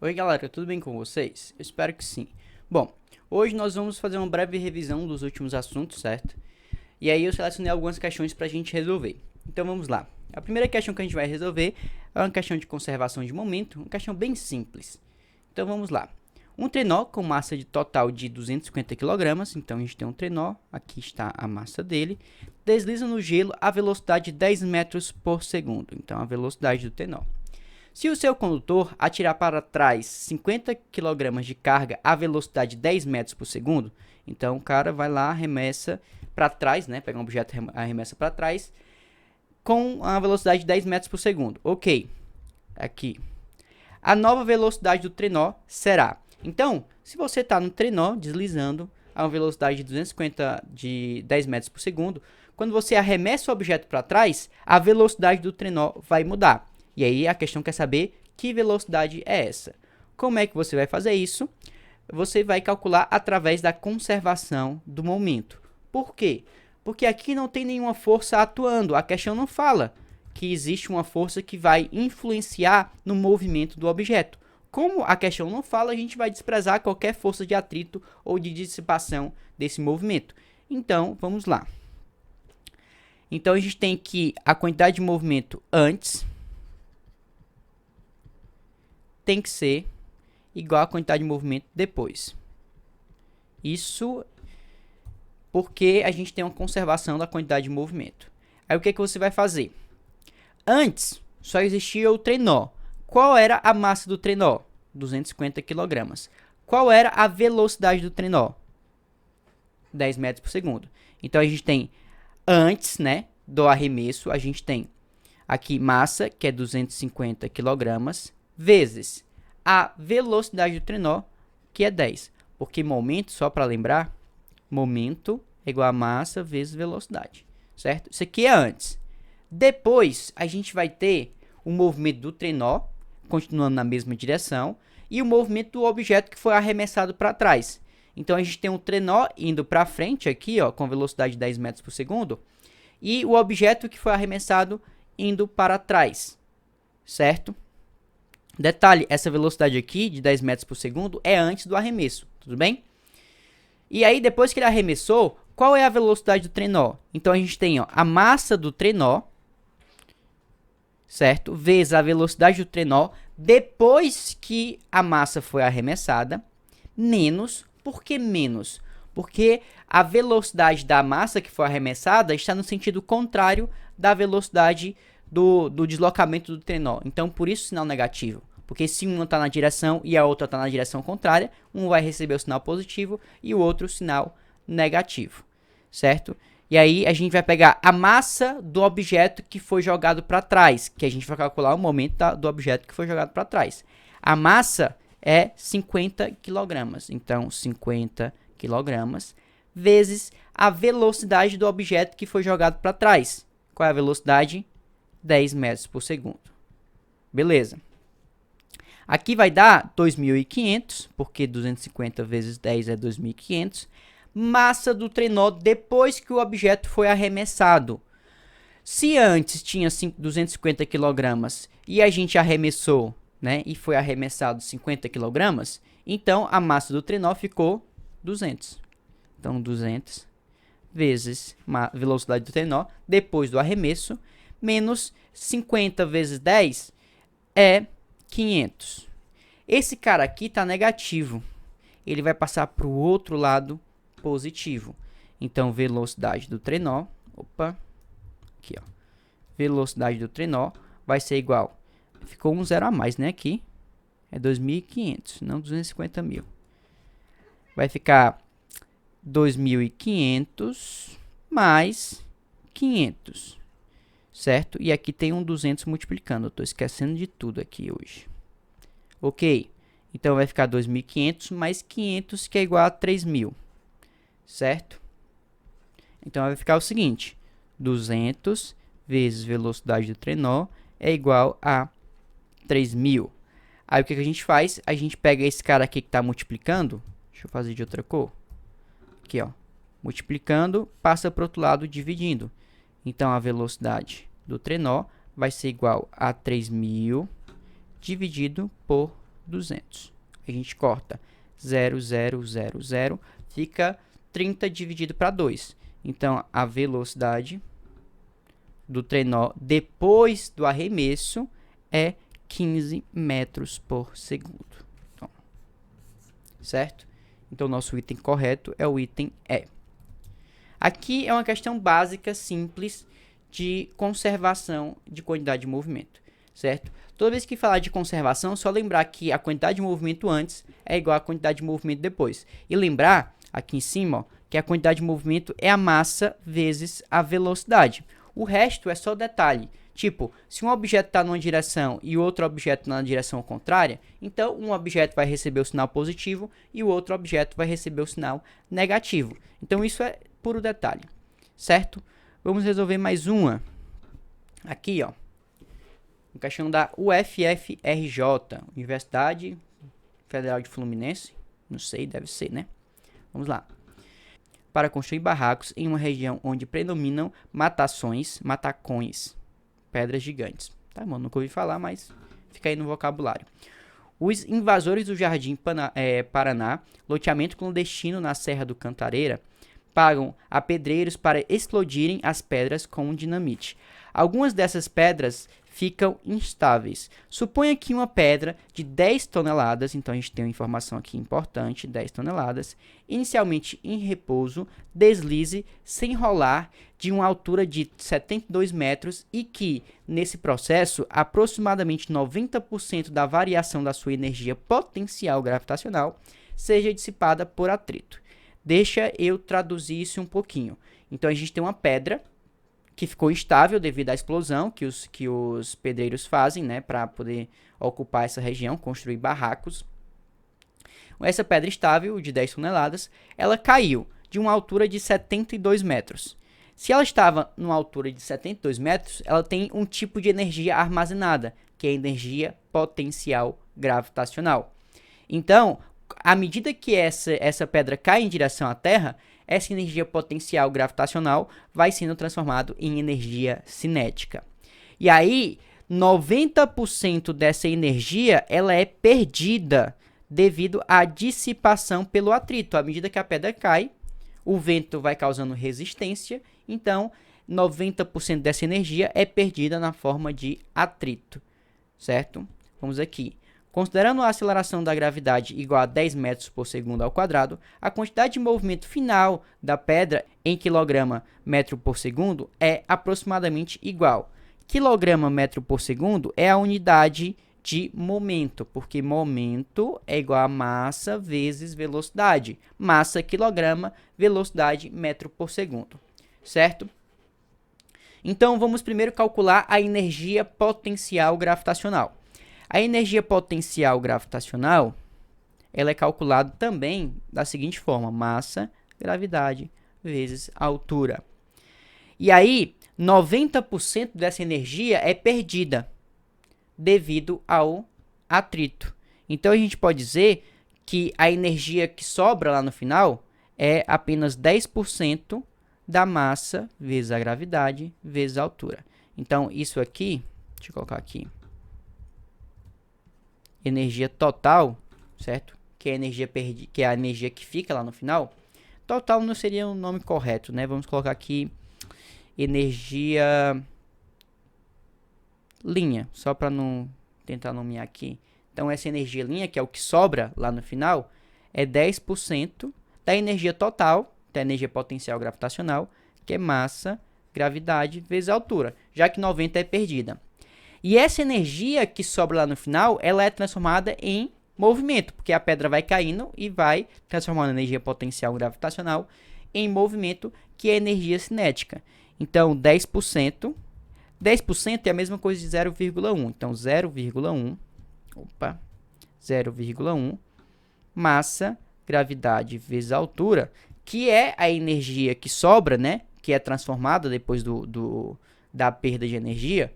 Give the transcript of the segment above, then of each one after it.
Oi galera, tudo bem com vocês? Eu espero que sim. Bom, hoje nós vamos fazer uma breve revisão dos últimos assuntos, certo? E aí eu selecionei algumas questões para a gente resolver. Então vamos lá. A primeira questão que a gente vai resolver é uma questão de conservação de momento, uma questão bem simples. Então vamos lá. Um trenó com massa de total de 250 kg, então a gente tem um trenó, aqui está a massa dele, desliza no gelo a velocidade de 10 metros por segundo, então a velocidade do trenó. Se o seu condutor atirar para trás 50 kg de carga a velocidade de 10 metros por segundo, então o cara vai lá, arremessa para trás, né? Pega um objeto, arremessa para trás, com a velocidade de 10 metros por segundo. Ok, aqui. A nova velocidade do trenó será... Então, se você está no trenó deslizando a uma velocidade de 250 de 10 metros por segundo, quando você arremessa o objeto para trás, a velocidade do trenó vai mudar. E aí a questão quer saber que velocidade é essa. Como é que você vai fazer isso? Você vai calcular através da conservação do momento. Por quê? Porque aqui não tem nenhuma força atuando. A questão não fala que existe uma força que vai influenciar no movimento do objeto. Como a questão não fala, a gente vai desprezar qualquer força de atrito ou de dissipação desse movimento. Então, vamos lá. Então, a gente tem que a quantidade de movimento antes tem que ser igual à quantidade de movimento depois. Isso porque a gente tem uma conservação da quantidade de movimento. Aí o que você vai fazer? Antes, só existia o trenó. Qual era a massa do trenó? 250 kg. Qual era a velocidade do trenó? 10 metros por segundo. Então, a gente tem, antes, né, do arremesso, a gente tem aqui massa, que é 250 kg, vezes a velocidade do trenó, que é 10. Porque momento, só para lembrar, momento é igual a massa vezes velocidade, certo? Isso aqui é antes. Depois, a gente vai ter o movimento do trenó, continuando na mesma direção, e o movimento do objeto que foi arremessado para trás. Então, a gente tem um trenó indo para frente aqui, ó, com velocidade de 10 metros por segundo, e o objeto que foi arremessado indo para trás, certo? Detalhe, essa velocidade aqui, de 10 metros por segundo, é antes do arremesso, tudo bem? E aí, depois que ele arremessou, qual é a velocidade do trenó? Então, a gente tem, ó, a massa do trenó, certo? Vezes a velocidade do trenó depois que a massa foi arremessada, menos... Por que menos? Porque a velocidade da massa que foi arremessada está no sentido contrário da velocidade do deslocamento do trenó. Então, por isso o sinal negativo. Porque se um está na direção e a outra está na direção contrária, um vai receber o sinal positivo e o outro o sinal negativo, certo? E aí a gente vai pegar a massa do objeto que foi jogado para trás, que a gente vai calcular o momento do objeto que foi jogado para trás. A massa é 50 kg, então 50 kg vezes a velocidade do objeto que foi jogado para trás. Qual é a velocidade? 10 metros por segundo. Beleza. Aqui vai dar 2.500, porque 250 vezes 10 é 2.500. Massa do trenó depois que o objeto foi arremessado. Se antes tinha 250 kg e a gente arremessou, né, e foi arremessado 50 kg, então a massa do trenó ficou 200. Então, 200 vezes a velocidade do trenó depois do arremesso, menos 50 vezes 10 é 500. Esse cara aqui está negativo. Ele vai passar para o outro lado positivo. Então, velocidade do trenó, aqui, ó, velocidade do trenó vai ser igual, ficou um zero a mais, né, aqui, é 2.500, não 250 mil. Vai ficar 2.500 mais 500, certo? E aqui tem um 200 multiplicando, eu estou esquecendo de tudo aqui hoje. Ok, então vai ficar 2.500 mais 500, que é igual a 3.000. Certo? Então, vai ficar o seguinte, 200 vezes velocidade do trenó é igual a 3.000. Aí, o que a gente faz? A gente pega esse cara aqui que está multiplicando, deixa eu fazer de outra cor, aqui, ó, multiplicando, passa para o outro lado dividindo. Então, a velocidade do trenó vai ser igual a 3.000 dividido por 200. A gente corta 0, 0, 0, 0, fica 30 dividido para 2. Então, a velocidade do trenó depois do arremesso é 15 metros por segundo. Então, certo? Então, nosso item correto é o item E. Aqui é uma questão básica, simples, de conservação de quantidade de movimento, certo? Toda vez que falar de conservação, só lembrar que a quantidade de movimento antes é igual à quantidade de movimento depois. E lembrar, aqui em cima, ó, que a quantidade de movimento é a massa vezes a velocidade. O resto é só detalhe. Tipo, se um objeto está numa direção e o outro objeto na direção contrária, então um objeto vai receber o sinal positivo e o outro objeto vai receber o sinal negativo. Então isso é puro detalhe, certo? Vamos resolver mais uma. Aqui, ó. Uma questão da UFFRJ, Universidade Federal de Fluminense. Não sei, deve ser, né? Vamos lá. Para construir barracos em uma região onde predominam matacões, pedras gigantes. Tá, mano? Nunca ouvi falar, mas fica aí no vocabulário. Os invasores do Jardim Paraná, loteamento clandestino na Serra do Cantareira, pagam a pedreiros para explodirem as pedras com dinamite. Algumas dessas pedras ficam instáveis. Suponha que uma pedra de 10 toneladas, então a gente tem uma informação aqui importante, 10 toneladas, inicialmente em repouso, deslize sem rolar de uma altura de 72 metros e que, nesse processo, aproximadamente 90% da variação da sua energia potencial gravitacional seja dissipada por atrito. Deixa eu traduzir isso um pouquinho. Então, a gente tem uma pedra que ficou instável devido à explosão que os pedreiros fazem, né, para poder ocupar essa região, construir barracos. Essa pedra estável, de 10 toneladas, ela caiu de uma altura de 72 metros. Se ela estava numa altura de 72 metros, ela tem um tipo de energia armazenada, que é a energia potencial gravitacional. Então, à medida que essa pedra cai em direção à Terra, essa energia potencial gravitacional vai sendo transformada em energia cinética. E aí, 90% dessa energia ela é perdida devido à dissipação pelo atrito. À medida que a pedra cai, o vento vai causando resistência, então 90% dessa energia é perdida na forma de atrito, certo? Vamos aqui. Considerando a aceleração da gravidade igual a 10 metros por segundo ao quadrado, a quantidade de movimento final da pedra em quilograma-metro por segundo é aproximadamente igual. Quilograma-metro por segundo é a unidade de momento, porque momento é igual a massa vezes velocidade. Massa quilograma, velocidade metro por segundo, certo? Então, vamos primeiro calcular a energia potencial gravitacional. A energia potencial gravitacional, ela é calculada também da seguinte forma: massa, gravidade, vezes altura. E aí, 90% dessa energia é perdida devido ao atrito. Então, a gente pode dizer que a energia que sobra lá no final é apenas 10% da massa vezes a gravidade vezes a altura. Então, isso aqui, deixa eu colocar aqui, energia total, certo? Que é a energia que é a energia que fica lá no final. Total não seria o nome correto, né? Vamos colocar aqui energia linha, só para não tentar nomear aqui. Então essa energia linha, que é o que sobra lá no final, é 10% da energia total, da energia potencial gravitacional, que é massa, gravidade vezes altura, já que 90 é perdida. E essa energia que sobra lá no final, ela é transformada em movimento, porque a pedra vai caindo e vai transformando a energia potencial gravitacional em movimento, que é energia cinética. Então, 10% é a mesma coisa de 0,1. Então, 0,1 massa, gravidade vezes altura, que é a energia que sobra, né? Que é transformada depois da perda de energia,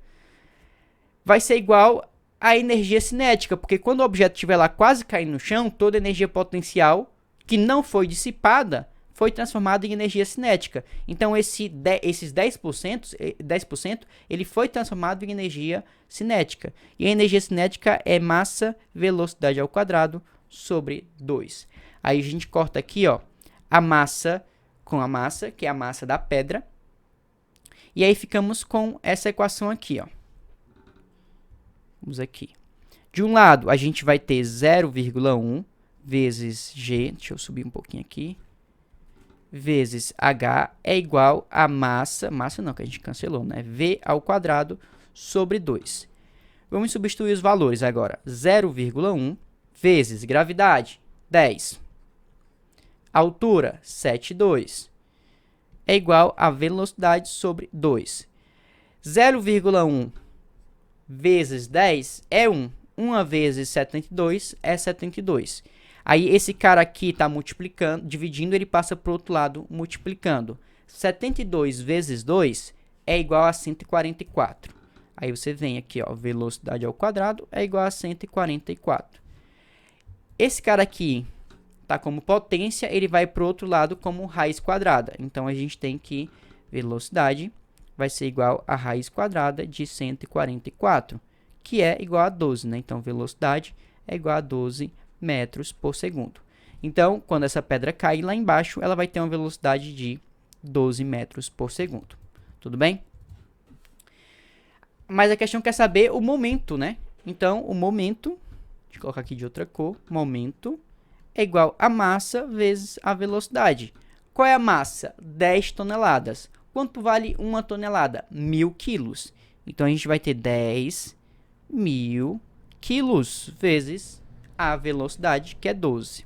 vai ser igual à energia cinética, porque quando o objeto estiver lá quase caindo no chão, toda a energia potencial que não foi dissipada foi transformado em energia cinética. Então, esses 10%, ele foi transformado em energia cinética. E a energia cinética é massa, velocidade ao quadrado, sobre 2. Aí a gente corta aqui, ó, a massa com a massa, que é a massa da pedra. E aí ficamos com essa equação aqui, ó. Vamos aqui. De um lado, a gente vai ter 0,1 vezes G, deixa eu subir um pouquinho aqui, vezes H é igual a massa não, que a gente cancelou, né? V ao quadrado sobre 2. Vamos substituir os valores agora. 0,1 vezes gravidade, 10. Altura, 7,2. É igual a velocidade sobre 2. 0,1 vezes 10 é 1. 1 vezes 72 é 72. Aí esse cara aqui está multiplicando, dividindo, ele passa para o outro lado multiplicando. 72 vezes 2 é igual a 144. Aí você vem aqui, ó, velocidade ao quadrado é igual a 144. Esse cara aqui está como potência, ele vai para o outro lado como raiz quadrada. Então, a gente tem que velocidade vai ser igual a raiz quadrada de 144, que é igual a 12, né? Então, velocidade é igual a 12 metros por segundo. Então, quando essa pedra cair lá embaixo, ela vai ter uma velocidade de 12 metros por segundo. Tudo bem? Mas a questão quer saber o momento, né? Então, o momento, deixa eu colocar aqui de outra cor, momento é igual a massa vezes a velocidade. Qual é a massa? 10 toneladas. Quanto vale uma tonelada? 1.000 quilos. Então, a gente vai ter 10.000 quilos vezes a velocidade, que é 12.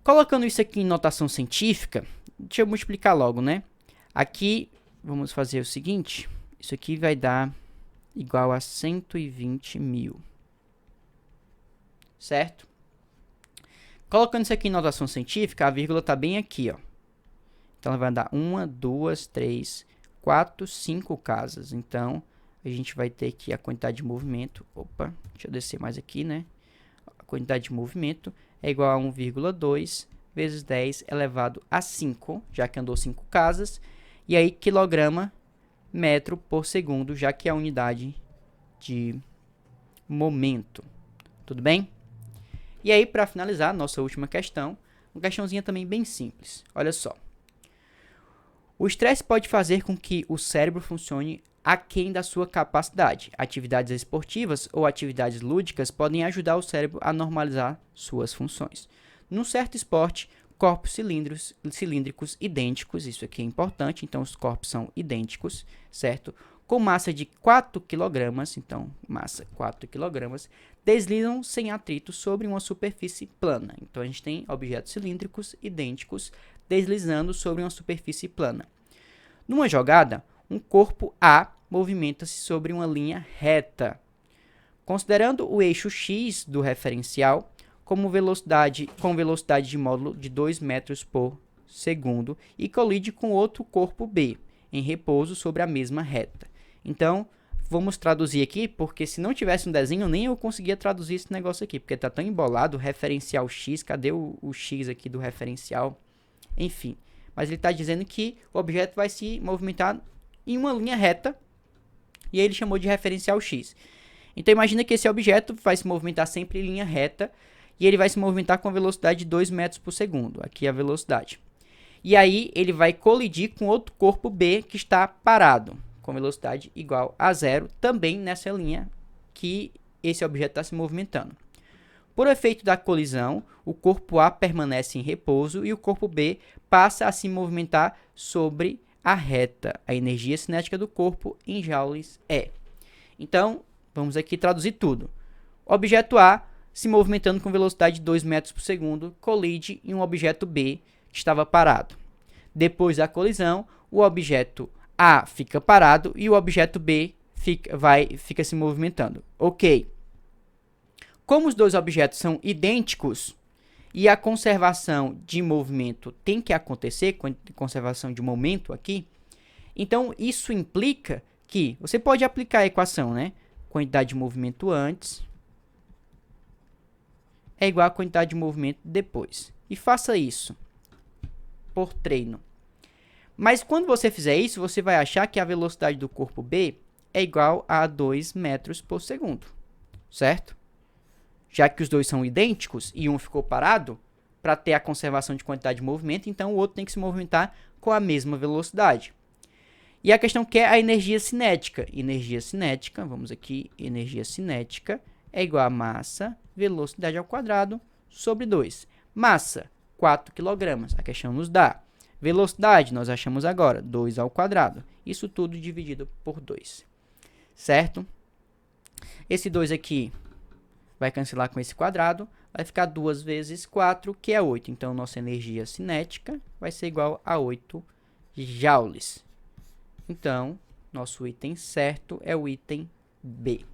Colocando isso aqui em notação científica, deixa eu multiplicar logo, né? Aqui, vamos fazer o seguinte. Isso aqui vai dar igual a 120.000. Certo? Colocando isso aqui em notação científica, a vírgula está bem aqui, ó. Então, ela vai dar 1, 2, 3, 4, 5 casas. Então, a gente vai ter aqui a quantidade de movimento. Opa, deixa eu descer mais aqui, né? A quantidade de movimento é igual a 1,2 vezes 10 elevado a 5, já que andou 5 casas. E aí, quilograma metro por segundo, já que é a unidade de momento. Tudo bem? E aí, para finalizar, nossa última questão, uma questãozinha também bem simples. Olha só. O estresse pode fazer com que o cérebro funcione aquém da sua capacidade. Atividades esportivas ou atividades lúdicas podem ajudar o cérebro a normalizar suas funções. Num certo esporte, corpos cilíndricos idênticos, isso aqui é importante, então os corpos são idênticos, certo? Com massa de 4 kg, então massa 4 kg, deslizam sem atrito sobre uma superfície plana. Então a gente tem objetos cilíndricos idênticos deslizando sobre uma superfície plana. Numa jogada, um corpo A movimenta-se sobre uma linha reta. Considerando o eixo x do referencial com velocidade de módulo de 2 metros por segundo e colide com outro corpo B, em repouso sobre a mesma reta. Então, vamos traduzir aqui, porque se não tivesse um desenho, nem eu conseguia traduzir esse negócio aqui, porque está tão embolado, referencial x, cadê o x aqui do referencial? Enfim, mas ele está dizendo que o objeto vai se movimentar em uma linha reta, e aí ele chamou de referencial x. Então, imagina que esse objeto vai se movimentar sempre em linha reta, e ele vai se movimentar com a velocidade de 2 metros por segundo. Aqui é a velocidade. E aí, ele vai colidir com outro corpo B que está parado, com velocidade igual a 0, também nessa linha que esse objeto está se movimentando. Por efeito da colisão, o corpo A permanece em repouso e o corpo B passa a se movimentar sobre a reta. A energia cinética do corpo em joules é. Então, vamos aqui traduzir tudo. O objeto A, se movimentando com velocidade de 2 metros por segundo, colide em um objeto B que estava parado. Depois da colisão, o objeto A fica parado e o objeto B fica se movimentando. Ok. Como os dois objetos são idênticos e a conservação de movimento tem que acontecer, conservação de momento aqui, então isso implica que você pode aplicar a equação, né? Quantidade de movimento antes é igual a quantidade de movimento depois. E faça isso. por treino. Mas quando você fizer isso, você vai achar que a velocidade do corpo B é igual a 2 metros por segundo, certo? Já que os dois são idênticos e um ficou parado, para ter a conservação de quantidade de movimento, então o outro tem que se movimentar com a mesma velocidade. E a questão que é a energia cinética. Energia cinética, vamos aqui, energia cinética é igual a massa, velocidade ao quadrado, sobre 2. Massa, 4 kg, a questão nos dá. Velocidade, nós achamos agora, 2 ao quadrado. Isso tudo dividido por 2, certo? Esse 2 aqui vai cancelar com esse quadrado, vai ficar 2 vezes 4, que é 8. Então, nossa energia cinética vai ser igual a 8 joules. Então, nosso item certo é o item B,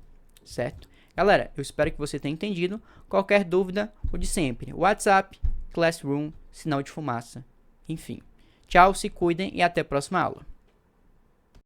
certo? Galera, eu espero que você tenha entendido. Qualquer dúvida, o de sempre. WhatsApp, Classroom, sinal de fumaça, enfim. Tchau, se cuidem e até a próxima aula.